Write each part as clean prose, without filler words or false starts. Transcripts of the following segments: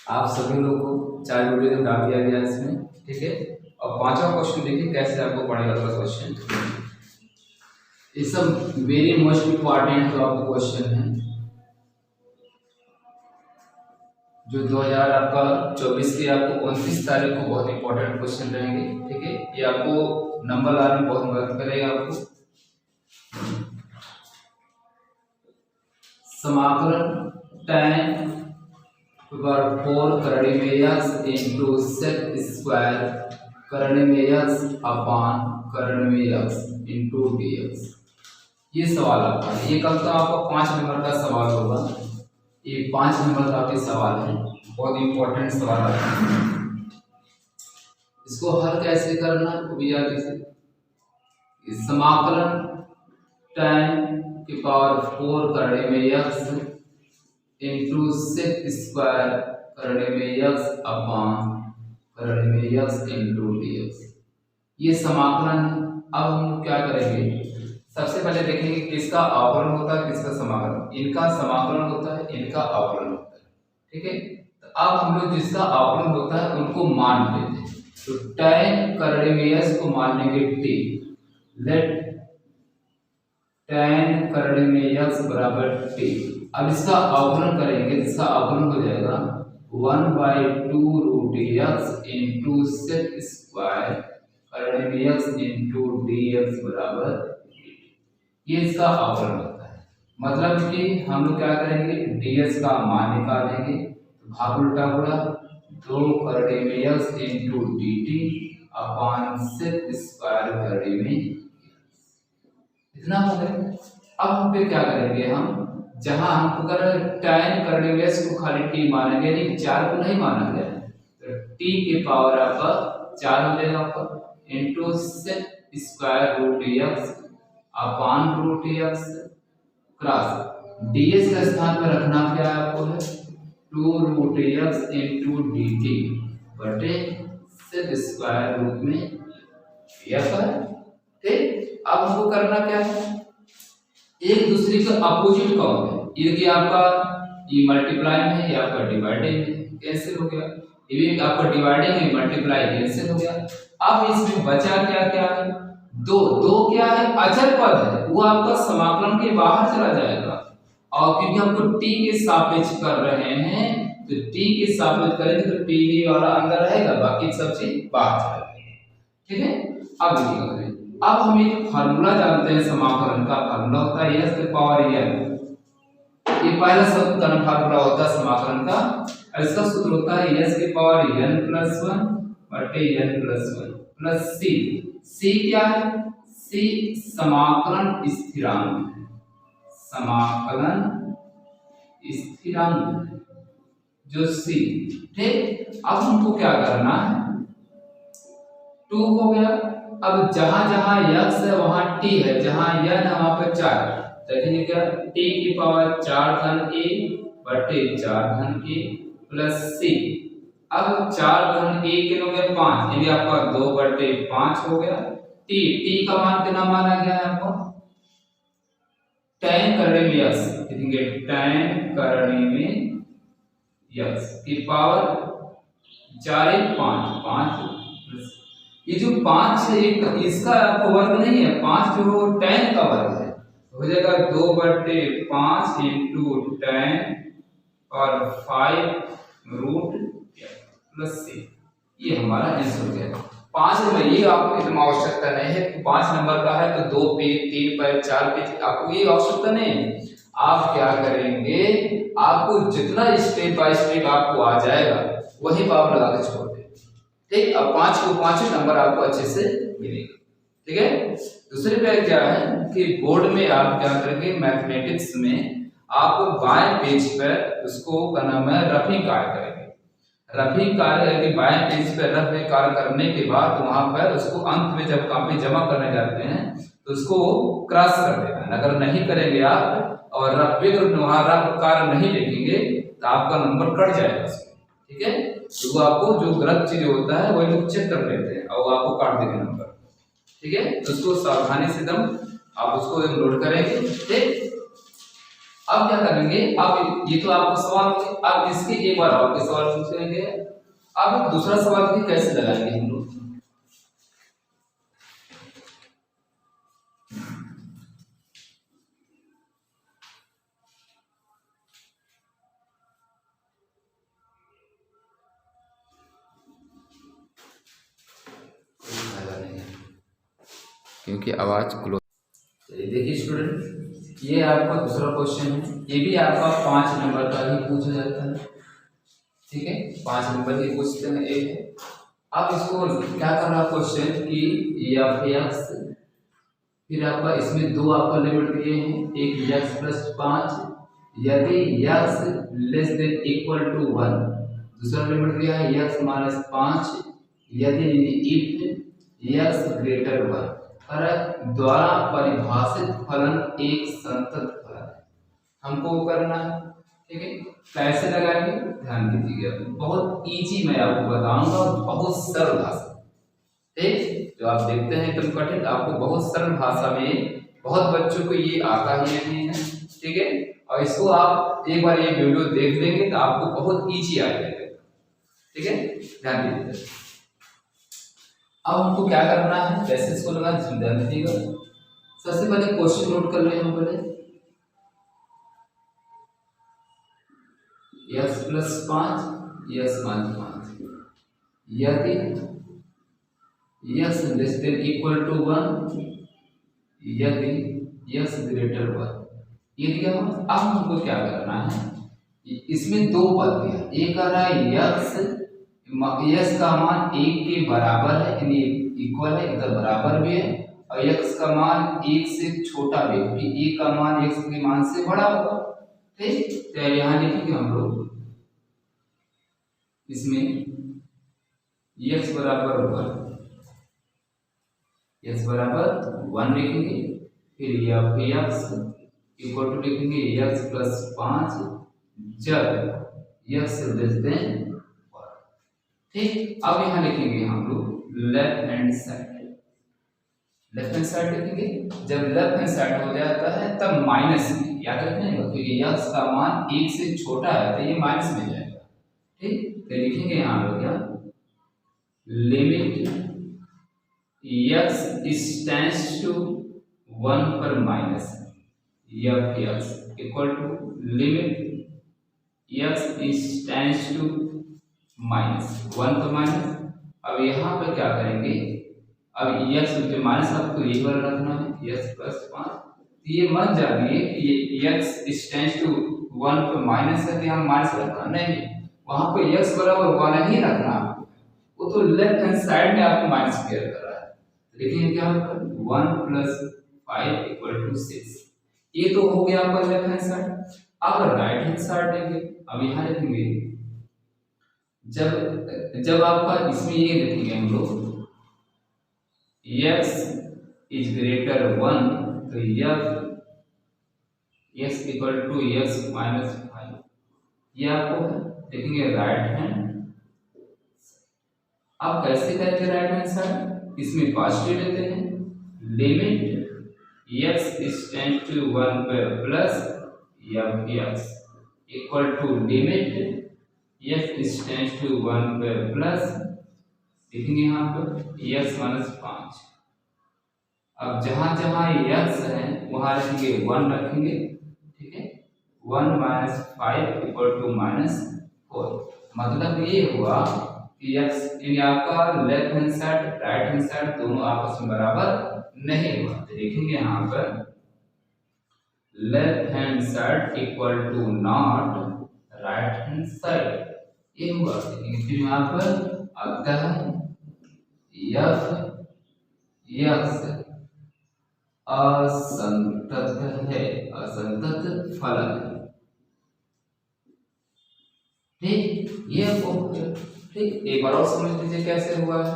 आप सभी लोग को 4 वीडियो डाल दिया गया इसमें, ठीक है। और 5वां क्वेश्चन देखिए कैसे आपको पढ़ेगा क्वेश्चन। ये सब वेरी मोस्ट इम्पॉर्टेंट जो आपको क्वेश्चन है, जो 2024 के आपको 29 तारीख को बहुत इंपॉर्टेंट क्वेश्चन रहेंगे, ठीक है। ये आपको नंबर लाने में बहुत मदद करेगा। आपको समाकलन tan पर 4 करने में x इंटू सेक स्क्वायर करने में x अपान करने में x इंटू dx। ये सवाल आपका है। ये कल तो आपका 5 नंबर का सवाल होगा। ये 5 नंबर का आपके सवाल है, बहुत इंपॉर्टेंट सवाल है। इसको हल कैसे करना है वो भी याद रखिए। समाकलन tan की पावर 4 करने में x इंटू सेक स्क्वायर करने में x अपान करने में x इंटू dx। ये समाकलन है। अब हम क्या करेंगे, सबसे पहले देखेंगे किसका अवकलन होता है, किसका समाकलन। इनका समाकलन होता है, इनका अवकलन होता है, ठीक है। तो अब हम लोग जिसका अवकलन होता है उनको मान लेते हैं। तो tan करने में x को मान लेंगे t। लेट tan करने में x बराबर t। अब इसका अवकलन करेंगे, इसका अवकलन हो जाएगा 1/2 root x into sec square करने में x इंटू dx बराबर। ये इसका अवकलन होता है। मतलब कि हम लोग क्या करेंगे, ds का मान निकालेंगे, तो भाग उल्टा होगा 2 करने में x इंटू dt अपान सेक स्क्वायर करने में। इतना हो गया। अब हम पे क्या करेंगे, हम जहां हमको कर tan करने में x को खाली t मानेंगे, यानी 4 को नहीं माना गया, तो t की पावर आपका 4 हो जाएगा आपका into sec square root x अपान रूट x क्रॉस ds का स्थान पर रखना क्या है आपको है 2 रूट x इंटू dt बटे सेक स्क्वायर रूट में f है, ठीक। अब हमको करना क्या है, एक दूसरे का अपोजिट कॉम है। यदि आपका ये मल्टीप्लाई में है या आपका डिवाइडिंग में, कैंसिल हो गया। ये भी आपका डिवाइडिंग है, मल्टीप्लाई कैंसिल हो गया। अब इसमें बचा क्या क्या है, दो क्या है, अचर पद है, वो आपका समाकलन के बाहर चला जाएगा। और क्योंकि हमको t के सापेक्ष कर रहे हैं, तो t के सापेक्ष करेंगे तो t ही वाला अंदर रहेगा, बाकी सब चीज बाहर चला जाएगा, ठीक है। अब देखिए, अब हम एक फार्मूला जानते हैं समाकलन का। फार्मूला होता है s की पावर n। ये पहला शब्द का फार्मूला होता है समाकलन का। इसका सूत्र होता है s की पावर n प्लस 1 बटे n plus 1 plus c। c क्या है, c समाकलन स्थिरांक है, समाकलन स्थिरांक जो c, ठीक। अब हमको क्या करना है, 2 हो गया। अब जहां जहां x है वहां t है, जहां n है वहां पर 4। देखेंगे क्या, t की पावर 4 धन a बटे 4 धन a प्लस c। अब 4 धन a कितना हो गया 5, यानी आपका 2 बटे 5 हो गया। t का मान कितना माना गया है आपको, tan करने में x, देखेंगे tan करने में x की पावर 4 1 5 5 ये जो 5 है इसका आपको वर्ग नहीं है, 5 जो tan का वर्ग है, हो जाएगा 2 बटे 5 इंटू tan और 5 रूट प्लस c। ये हमारा आंसर हो गया। 5 में ये आपको इतना आवश्यकता नहीं है कि 5 नंबर का है तो 2 पे 3 पे 4 पे, आपको ये आवश्यकता नहीं है। आप क्या करेंगे, आपको जितना स्टेप बाय स्टेप आपको आ जाएगा वही आप लगा के छोड़ दें, ठीक। अब 5 को 5 नंबर आपको अच्छे से मिलेगा, ठीक है। दूसरे पे क्या है कि बोर्ड में आप क्या करेंगे, मैथमेटिक्स में आप बाएं पेज पर उसको का नाम है रफी कार्य करेंगे। रफी कार्य है कि बाएं पेज पर रफी कार्य करने के बाद वहां पर उसको अंत में जब कॉपी जमा करने जाते हैं तो उसको क्रॉस कर देना। अगर नहीं करेंगे आप और वहां रफ कार्य नहीं लिखेंगे तो आपका नंबर कट जाएगा उसमें, ठीक है। तो वो आपको जो गलत चीज होता है वही लोग चेक कर लेते हैं और आपको काट देंगे नंबर, ठीक है। तो उसको सावधानी से एकदम आप उसको नोट करेंगे, ठीक। अब क्या करेंगे, अब ये तो आपको सवाल थे, अब इसके एक बार और के सवाल पूछेंगे। अब दूसरा सवाल भी कैसे लगाएंगे हम लोग, क्योंकि आवाज क्लोज। देखिए स्टूडेंट, ये आपका दूसरा क्वेश्चन है, ये भी आपका 5 नंबर का ही पूछा जाता है, ठीक है, 5 नंबर ही पूछते हैं एक है। अब इसको क्या कर रहा क्वेश्चन कि एफ एक्स, फिर आपका इसमें दो आपका लिमिट दिए हैं, एक एक्स प्लस 5 यदि x less than equal to 1, दूसरा लिमिट दिया है एक्स माइनस 5 यदि इफ एक्स ग्रेटर 1 द्वारा परिभाषित फलन एक संतत फलन है, हमको वो करना है, ठीक है। कैसे लगाएंगे ध्यान दीजिएगा, बहुत इजी मैं आपको बताऊंगा, बहुत सरल भाषा, ठीक। जो आप देखते हैं एकदम कठिन, आपको बहुत सरल भाषा में, बहुत बच्चों को ये आता ही नहीं है, ठीक है। और इसको आप एक बार ये वीडियो देख लेंगे तो आपको बहुत इजी आ जाएगा, ठीक है, ध्यान दीजिए। अब हमको क्या करना है, कैसे इसको लगाना ध्यान दीजिएगा। सबसे पहले क्वेश्चन नोट कर ले हम पहले, यस प्लस 5 यस माइनस 5 यदि x less than equal to 1 यदि यस ग्रेटर 1, ये दिया। अब हमको क्या करना है, इसमें दो पद दिया, एक आ रहा है यस का मान 1 के बराबर है, यानी इक्वल है, इधर बराबर भी है, और यक्स का मान 1 से छोटा भी है, क्योंकि ए का मान यक्स के मान से बड़ा होगा, ठीक। तो यहाँ लिखेंगे हम लोग इसमें यक्स बराबर 1 लिखेंगे, फिर यक्स इक्वल टू लिखेंगे यक्स प्लस 5 जब यक्स लेस देन 1, ठीक। अब यहाँ लिखेंगे हम लोग लेफ्ट हैंड साइड लिखेंगे, जब लेफ्ट हैंड साइड हो जाता है तब माइनस में, याद रखना है, क्योंकि यक्स का मान 1 से छोटा है तो ये माइनस में जाएगा, ठीक। तो लिखेंगे यहाँ पे क्या, लिमिट यक्स टेंड्स टू 1 पर minus f x equal to limit x tends to -1 पर माइनस। अब यहाँ पर क्या करेंगे, अब यक्स के माइनस आपको ये वाला रखना है, यक्स प्लस 5, तो ये मत जानिए कि ये यक्स टेंड्स टू 1 पर माइनस है तो यहाँ माइनस रखना नहीं, वहां पे यक्स बराबर 1 ही रखना, वो तो लेफ्ट हैंड साइड में आपको माइनस क्लियर कर रहा है, लेकिन क्या होगा 1 प्लस 5 इक्वल टू 6, ये तो हो गया आपका लेफ्ट हैंड साइड। अब राइट हैंड साइड लेंगे, अब यहाँ लिखेंगे जब आपका इसमें ये लिखेंगे हम लोग x इज ग्रेटर 1 तो x equal to x minus 5, ये आपको लिखेंगे राइट हैंड। अब कैसे करेंगे राइट हैंड साइड, इसमें पॉजिटिव लेते हैं, लिमिट x टेंड्स टू 1 पर plus x equal to limit x tends to 1 पर प्लस, लिखेंगे यहाँ पर x माइनस 5। अब जहां जहां x है वहां रखेंगे 1 रखेंगे, ठीक है, 1 माइनस 5 इक्वल टू -4, मतलब ये हुआ कि x यानी आपका left hand side right hand side दोनों आपस में बराबर नहीं हुआ, तो लिखेंगे यहाँ पर left hand side equal to not right hand side, ये हुआ। फिर यहाँ पर आता है f x असंतत है, असंतत फलन, ठीक, ये आपको ठीक। एक बार और समझ लीजिए कैसे हुआ है।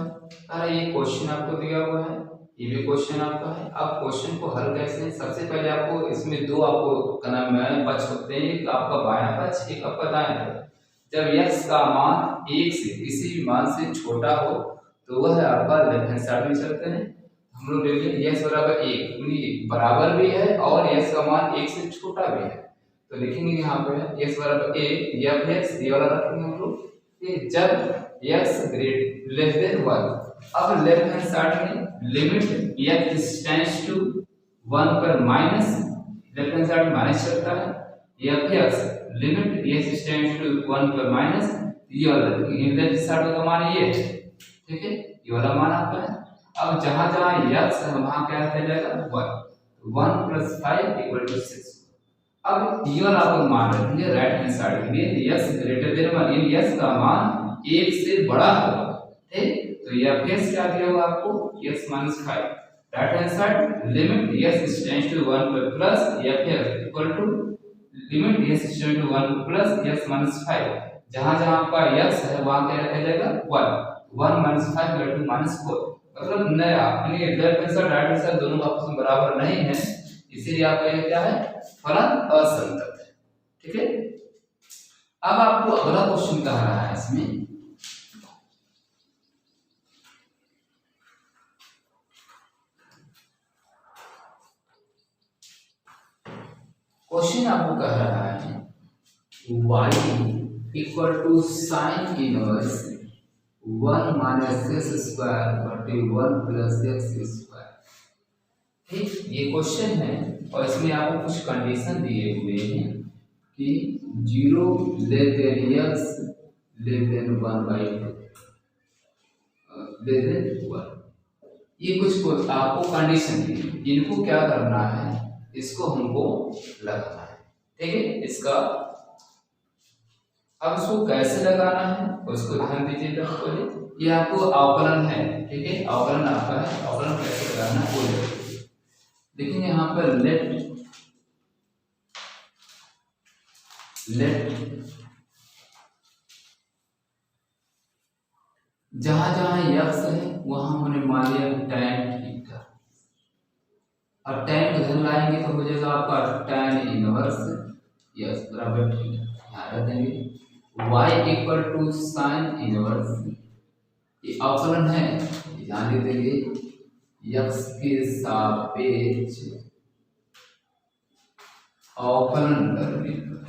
अरे ये क्वेश्चन आपको दिया हुआ है, ये भी क्वेश्चन आपका है। अब क्वेश्चन को हल कैसे है, सबसे पहले आपको इसमें दो आपको का नाम है पक्ष होते हैं, एक आपका बायां पक्ष एक आपका दायां पक्ष। जब x का मान 1 से किसी भी मान से छोटा हो तो वह आपका लेफ्ट हैंड साइड में चलते हैं। हम लोग ले लें x बराबर 1 बराबर भी है और x का मान 1 से छोटा भी है, तो लिखेंगे यहाँ पे x बराबर a f x ये वाला रखेंगे हम लोग कि जब x ग्रेट लेस देन 1। अब लेफ्ट हैंड साइड में लिमिट x टेंड्स टू 1 पर minus left hand side minus चलता है f x limit x tends to 1 पर माइनस ये वाला रखेंगे लेफ्ट साइड का मान ये है, ठीक है, ये वाला मान आपका है। अब जहां जहां x है वहां क्या आ जाएगा 1 प्लस 5 इक्वल टू 6। अब ये वाला आप मान रखेंगे राइट हैंड साइड के लिए x ग्रेटर देन 1 यानी x का मान 1 से बड़ा होगा, ठीक। तो ये f क्या दिया होगा आपको x 5 right hand side limit x tends to 1 पर plus f equal to limit x tends to 1 plus x 5। जहां जहां आपका x है वहां क्या रखा जाएगा 1 5 इक्वल टू -4। मतलब नया यानी left hand side right hand side दोनों आपस में बराबर नहीं है, इसीलिए आपका ये क्या है फलन असंतत है, ठीक है। अब आपको अगला क्वेश्चन कह रहा है इसमें क्वेश्चन आपको कह रहा है y equal to sine inverse 1 minus x square बटे 1 प्लस x स्क्वायर, ठीक। ये क्वेश्चन है और इसमें आपको कुछ कंडीशन दिए हुए हैं कि 0 less than x less than 1/2 less than 1। ये कुछ आपको कंडीशन दी, इनको क्या करना है इसको हमको लगाना है, ठीक है। इसका अब इसको कैसे लगाना है उसको ध्यान दीजिएगा। पहले ये आपको अवकलन है, ठीक है, अवकलन आपका है, अवकलन कैसे लगाना है वो देखेंगे। यहाँ पर लेट जहां जहां x है वहां हमने मान लिया tan थीटा। अब tan को इधर लाएंगे तो हो जाएगा आपका tan इनवर्स x बराबर थीटा। याद रखेंगे y equal to sine inverse, ये अवकलन है, ध्यान देंगे x के सापेक्ष अवकलन करने पर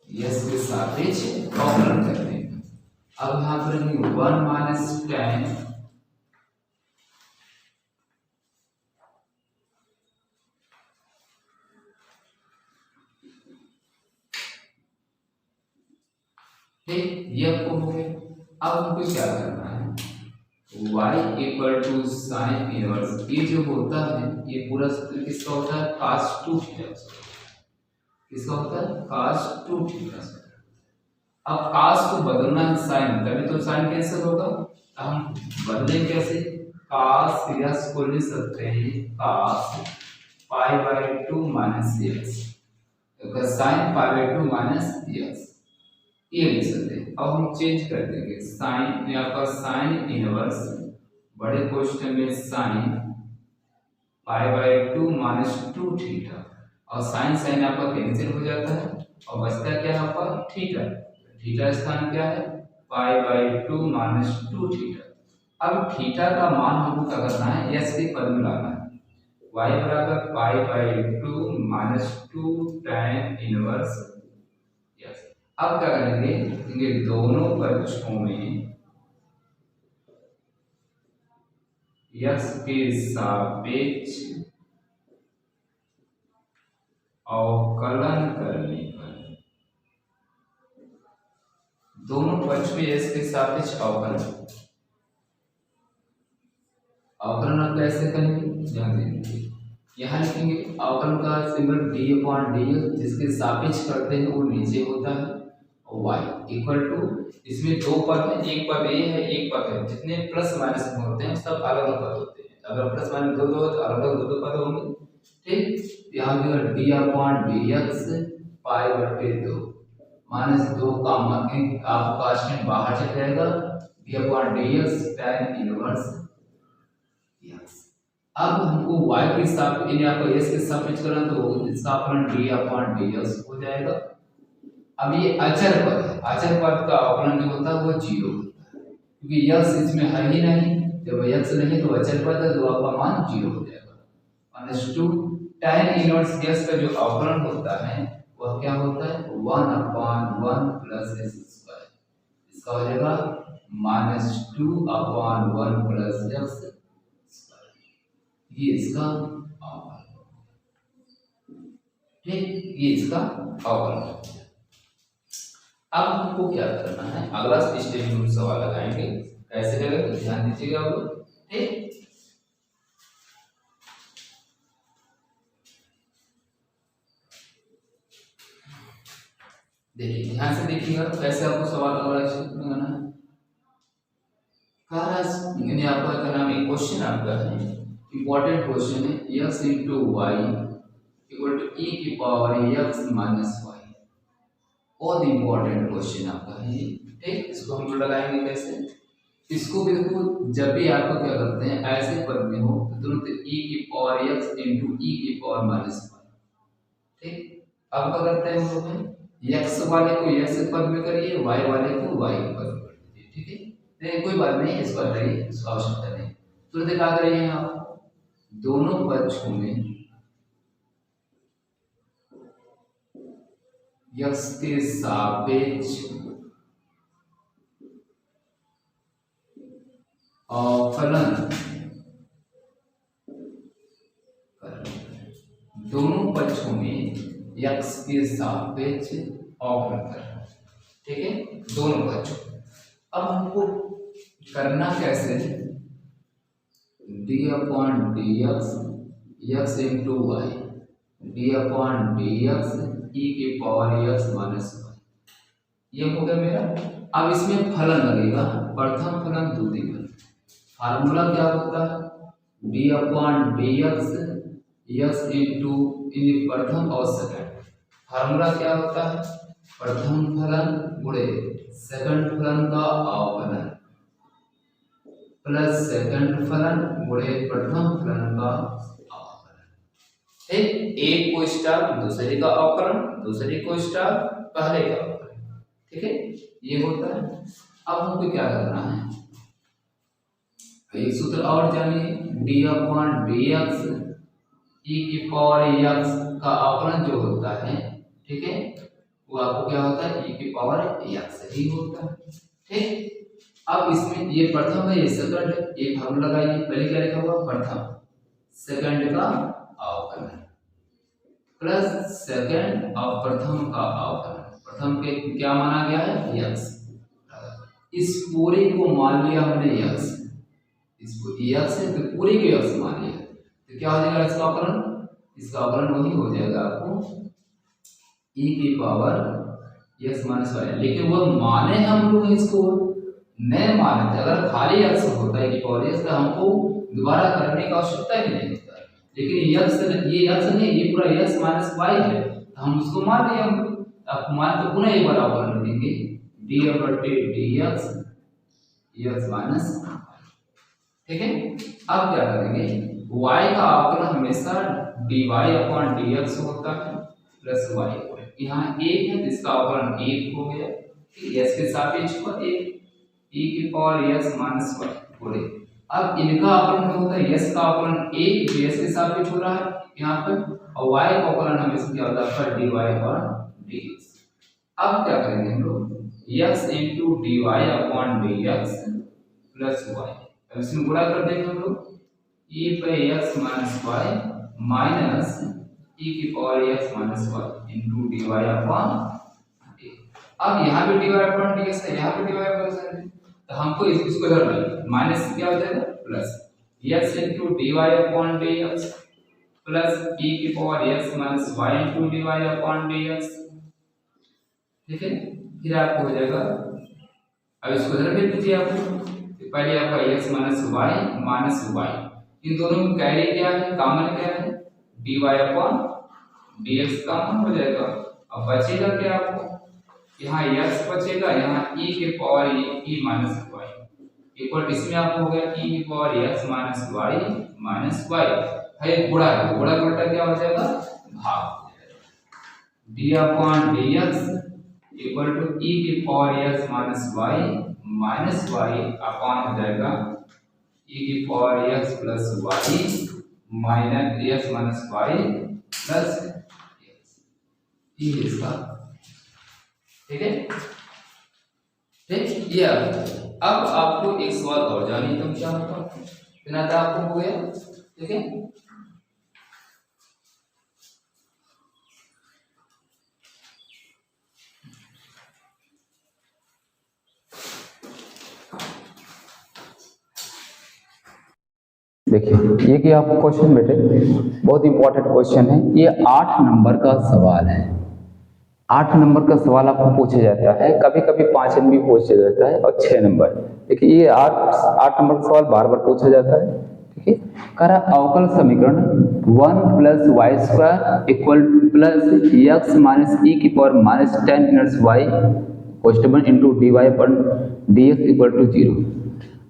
x के सापेक्ष अवकलन करने पर अब यहाँ पर 1 माइनस tan ये आपको हो गया। अब हमको क्या करना है y equal to sine inverse, ये जो होता है ये पूरा सूत्र किसका होता है cos 2 थीटा, किसका होता है cos 2 थीटा। अब cos को बदलना है साइन, तभी तो साइन कैंसिल होगा, हम बदलें कैसे cos x को लिख सकते हैं cos π/2 माइनस x, तो sin π/2 माइनस x ये लिख सकते हैं। अब हम चेंज कर देंगे साइन में आपका साइन इनवर्स बड़े क्वेश्चन में साइन π/2 माइनस 2 थीटा और साइन साइन आपका कैंसिल हो जाता है और बचता क्या है आपका थीटा, थीटा स्थान क्या है π/2 माइनस 2 थीटा। अब थीटा का मान हमको क्या करना है s के पद में लाना है, y बराबर π/2 माइनस 2 tan इनवर्स। अब क्या करेंगे क्योंकि दोनों पक्षों में x के सापेक्ष अवकलन करने पर दोनों पक्ष में x के सापेक्ष अवकलन आप कैसे करेंगे ध्यान देंगे। यहाँ लिखेंगे अवकलन का सिंबल d/dx जिसके सापेक्ष करते हैं वो नीचे होता है y इक्वल टू इसमें दो पद है, एक पद ये है एक पद है, जितने प्लस माइनस होते हैं सब अलग अलग पद होते हैं, अगर प्लस माइनस दो दो तो अलग अलग दो पद होंगे, ठीक। यहाँ d/dx π/2 -2 का मान आपका स्टेप बाहर चल जाएगा, d/dx tan इनवर्स x। अब हमको y के सापेक्ष आपको s के सापेक्ष करना तो इसका अवकलन d/dx हो जाएगा। अब ये अचर पद है, अचर पद का अवकलन जो होता है वो 0 होता है क्योंकि x इसमें है ही नहीं, जब x नहीं तो अचर पद है तो आपका मान 0 हो जाएगा। माइनस 2 tan इनवर्स x का जो अवकलन होता है वह क्या होता है 1/1 प्लस x स्क्वायर। इसका हो जाएगा -2/1 प्लस x स्क्वायर। ये इसका अवकलन, ठीक, ये इसका अवकलन। अब हमको क्या करना है, अगला स्टेप में हम सवाल लगाएंगे। कैसे करेंगे तो ध्यान दीजिएगा आप लोग, ठीक। देखिए ध्यान से देखिएगा कैसे आपको सवाल अगला स्टेप में करना है। यानी आपका क्या नाम है, क्वेश्चन आपका है इंपॉर्टेंट क्वेश्चन है, x into y equal to e की पावर x माइनस वाई। बहुत इंपॉर्टेंट क्वेश्चन आपका है, ठीक। इसको हम लोग लगाएंगे कैसे, इसको भी देखो, जब भी आपको क्या करते हैं ऐसे पद में हो तो तुरंत e की पावर x इंटू e की पावर माइनस वाई, ठीक। अब क्या करते हैं हम लोग, x वाले को x पद में करिए, y वाले को y पद में कर दीजिए, ठीक है। नहीं कोई बात नहीं, इस पर करिए, इसको आवश्यकता नहीं। तुरंत क्या करिए आप, दोनों पक्षों में x के सापेक्ष अवकलन, दोनों पक्षों में x के सापेक्ष अवकलन करना, ठीक है, दोनों पक्षों। अब हमको करना कैसे, d/dx x into y d/dx e की पावर x माइनस वाई, ये हो गया मेरा। अब इसमें फलन लगेगा, प्रथम फलन द्वितीय फलन। फार्मूला क्या होता है, d/dx x इंटू प्रथम और सेकंड। फार्मूला क्या होता है, प्रथम फलन गुणे सेकंड फलन का अवकलन प्लस सेकंड फलन गुणे प्रथम फलन का अवकलन, ठीक। एक को स्टार दूसरे का अवकलन, दूसरे को स्टार पहले का अवकलन, ठीक है, ये होता है। अब हमको क्या करना है, एक सूत्र और जानिए, d/dx e की पावर x का अवकलन जो होता है, ठीक है, वो आपको क्या होता है e की पावर x ही होता है, ठीक। अब इसमें ये प्रथम है, ये सेकंड है, ये फार्मूला लगाइए। पहले क्या लिखा हुआ, प्रथम सेकंड का अवकलन प्लस सेकंड और प्रथम का अवकलन। प्रथम के क्या माना गया है x, इस पूरे को मान लिया हमने x, इसको x है तो पूरे के x मान लिया, तो क्या हो जाएगा इसका अवकलन, इसका अवकलन वही हो जाएगा आपको e की पावर x माइनस वाई। लेकिन वह माने हम लोग इसको नहीं माने थे, अगर खाली x होता है e पावर x तो हमको दोबारा करने का आवश्यकता ही नहीं होता है। लेकिन x ये x नहीं, ये पूरा x माइनस वाई है, तो हम उसको मान लिया। अब मान तो पुनः एक बार अवकलन देंगे d/dx x माइनस, ठीक है। अब क्या करेंगे, y का अवकलन हमेशा dy/dx होता है प्लस y, यहाँ एक है जिसका अवकलन एक हो गया, s के सापेक्ष हुआ एक, e की पावर x माइनस वाई बोले। अब इनका अवकलन क्या होता है, s का अवकलन एक जो s के सापेक्ष हो रहा है यहाँ पर, और y का अवकलन हमेशा क्या होता है dy/dx। अब क्या करेंगे हम लोग, x into dy/dx plus y, अब इसमें गुणा कर देंगे हम लोग, e पे x minus y minus e की power x minus y into dy/dx। अब यहाँ पे dy/dx है, यहाँ पे dy/dx, तो हमको इसको इधर ले माइनस क्या हो जाएगा plus x into dy/dx plus e की power x minus y into dy/dx, ठीक है। फिर आपको हो जाएगा, अब इसको इधर भेज दीजिए आपको, पहले आपका x माइनस वाई, इन दोनों में कैरी क्या है, कॉमन क्या है, dy/dx कॉमन हो जाएगा। अब बचेगा क्या आपको, यहाँ x बचेगा, यहाँ e के power e minus y equal, इसमें आपको हो गया e की पावर x माइनस वाई है, गुणा है, गुणा उल्टा क्या हो जाएगा भाग हो जाएगा, d/dx इक्वल टू e की power x minus y upon हो जाएगा e की power x plus y minus x minus y plus ये इसका, ठीक है। ठीक, ये अब आपको एक सवाल और जानिए तुम क्या होगा, बिना था आपको हो गया, ठीक है। देखिए ये कि आपको क्वेश्चन बेटे बहुत इंपॉर्टेंट क्वेश्चन है, ये 8 नंबर का सवाल है। 8 नंबर का सवाल आपको पूछा जाता है, कभी कभी 5 नंबर भी पूछा जाता है और 6 नंबर। देखिए ये 8 नंबर का सवाल बार बार पूछा जाता है, ठीक है। कह रहा अवकल समीकरण 1 plus y square equal plus x minus e की power minus ten inverse y question into d y पर डी एक्स इक्वल टू 0।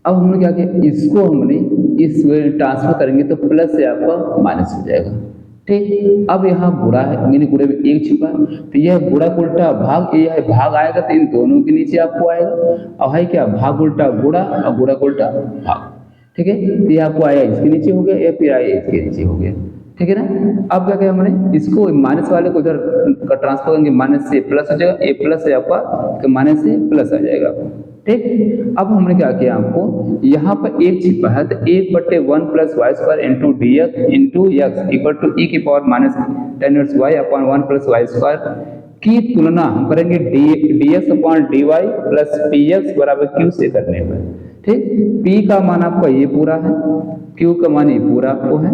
अब हमने क्या किया, इसको हमने इस वे ट्रांसफर करेंगे तो प्लस से आपका माइनस हो जाएगा, ठीक। अब यहाँ गुणा है, यानी गुणे में एक छिपा है, तो यह गुणा का उल्टा भाग, यह भाग आएगा तो इन दोनों के नीचे आपको आएगा। अब है क्या, भाग उल्टा गुणा और गुणा का उल्टा भाग, ठीक है। तो ये आपको आया इसके नीचे हो गया, या फिर आया इसके नीचे हो गया, ठीक है ना। अब क्या किया हमने, इसको माइनस वाले को उधर का ट्रांसफर करेंगे, माइनस से प्लस हो जाएगा, ए प्लस है आपका, माइनस से प्लस आ जाएगा, ठीक। अब हमने क्या किया, आपको यहाँ पर एक छिपा है तो 1/1 plus y square into d x into x equal to e की power minus ten inverse y upon 1 plus y square की तुलना हम करेंगे d x upon d y plus p x बराबर क्यू से करने पर, ठीक। पी का मान आपका ये पूरा है, क्यू का मान ये पूरा आपको है।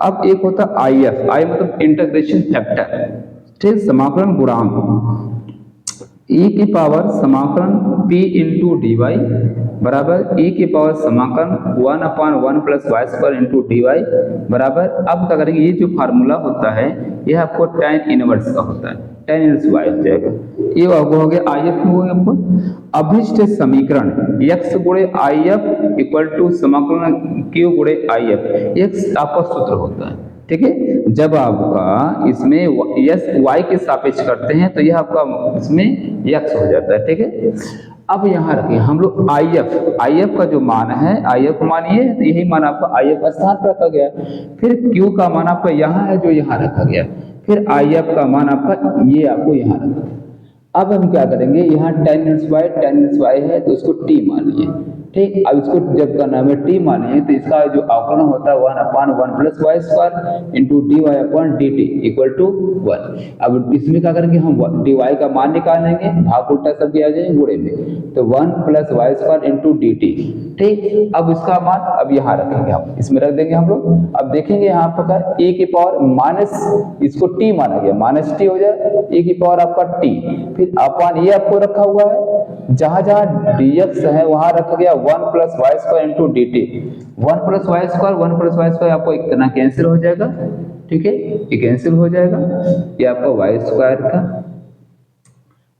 अब एक होता आई एफ, आई मतलब इंटीग्रेशन फैक्टर, ठीक, समाकलन गुणांक, e की पावर समाकलन p इंटू डी वाई बराबर e की पावर समाकलन 1/1 plus y square into d y बराबर, अब क्या करेंगे, ये जो फार्मूला होता है ये आपको tan इनवर्स का होता है, tan इनवर्स y हो जाएगा। ये हो गया आई एफ हो गया आपको। अभिष्ट समीकरण x गुणे आई एफ इक्वल टू समाकलन q गुणे आई एफ, x आपका सूत्र होता है, ठीक है। जब आपका इसमें यस y के सापेक्ष करते हैं तो यह आपका इसमें x हो जाता है, ठीक है। अब यहाँ रखिए हम लोग आई एफ का जो मान है, आई एफ मान ये है, तो यही मान आपका आई एफ स्थान पर रखा गया। फिर Q का मान आपका यहाँ है जो यहाँ रखा गया, फिर आई एफ का मान आपका ये आपको यहाँ रखा। अब हम क्या करेंगे, यहाँ tan इनवर्स y है तो इसको t मान लिए, ठीक। अब इसको जब का नाम है t माने तो इसका जो अवकलन होता है 1/1 plus y square into d y upon d t equal to 1। अब इसमें क्या करेंगे, हम डी वाई का मान निकालेंगे, भाग उल्टा सब आ जाएंगे गुणे में, तो 1 plus y square into d t, ठीक। अब इसका मान अब यहाँ रखेंगे, हम इसमें रख देंगे हम लोग। अब देखेंगे यहाँ पर ए की पावर माइनस, इसको टी माना गया, माइनस टी हो जाए, ए की पावर आपका टी, फिर अपॉन ये आपको रखा हुआ है, जहां जहां dx है वहां रखा गया 1 plus y square into d t. 1 plus y square आपको इतना कैंसिल हो जाएगा, ठीक है, ये कैंसिल हो जाएगा, ये आपका वाई स्क्वायर का।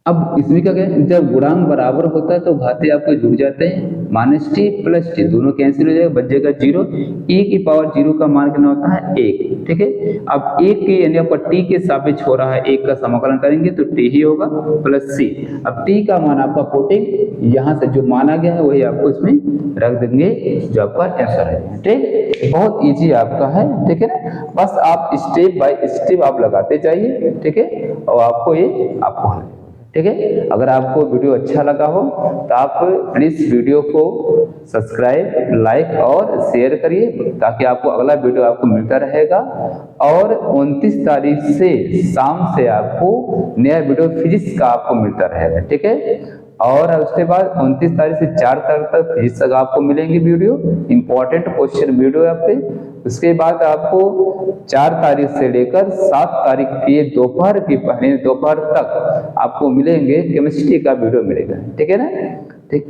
अब इसमें क्या कहें, जब गुणांक बराबर होता है तो घाते आपके जुड़ जाते हैं, माइनस टी प्लस टी दोनों कैंसिल हो जाएगा, बच जाएगा 0। e की पावर 0 का मान कितना होता है 1, ठीक है। अब 1 के यानी आपका t के सापेक्ष हो रहा है, 1 का समाकलन करेंगे तो t ही होगा प्लस c। अब t का मान आपका पुटिंग यहाँ से जो माना गया है वही आपको इसमें रख देंगे, जो आपका आंसर है, ठीक। बहुत ईजी आपका है, ठीक है ना। बस आप स्टेप बाय स्टेप आप लगाते जाइए, ठीक है, और आपको ये आपको, ठीक है। अगर आपको वीडियो अच्छा लगा हो तो आप प्लीज वीडियो को सब्सक्राइब, लाइक और शेयर करिए, ताकि आपको अगला वीडियो आपको मिलता रहेगा। और 29 तारीख से शाम से आपको नया वीडियो फिजिक्स का आपको मिलता रहेगा, ठीक है। और उसके बाद 29 तारीख से 4 तारीख तक फिजिक्स का आपको मिलेंगे वीडियो, इंपॉर्टेंट क्वेश्चन वीडियो आपके। उसके बाद आपको 4 तारीख से लेकर 7 तारीख की दोपहर की पहले दोपहर तक आपको मिलेंगे केमिस्ट्री का वीडियो मिलेगा, ठीक है ना, ठीक।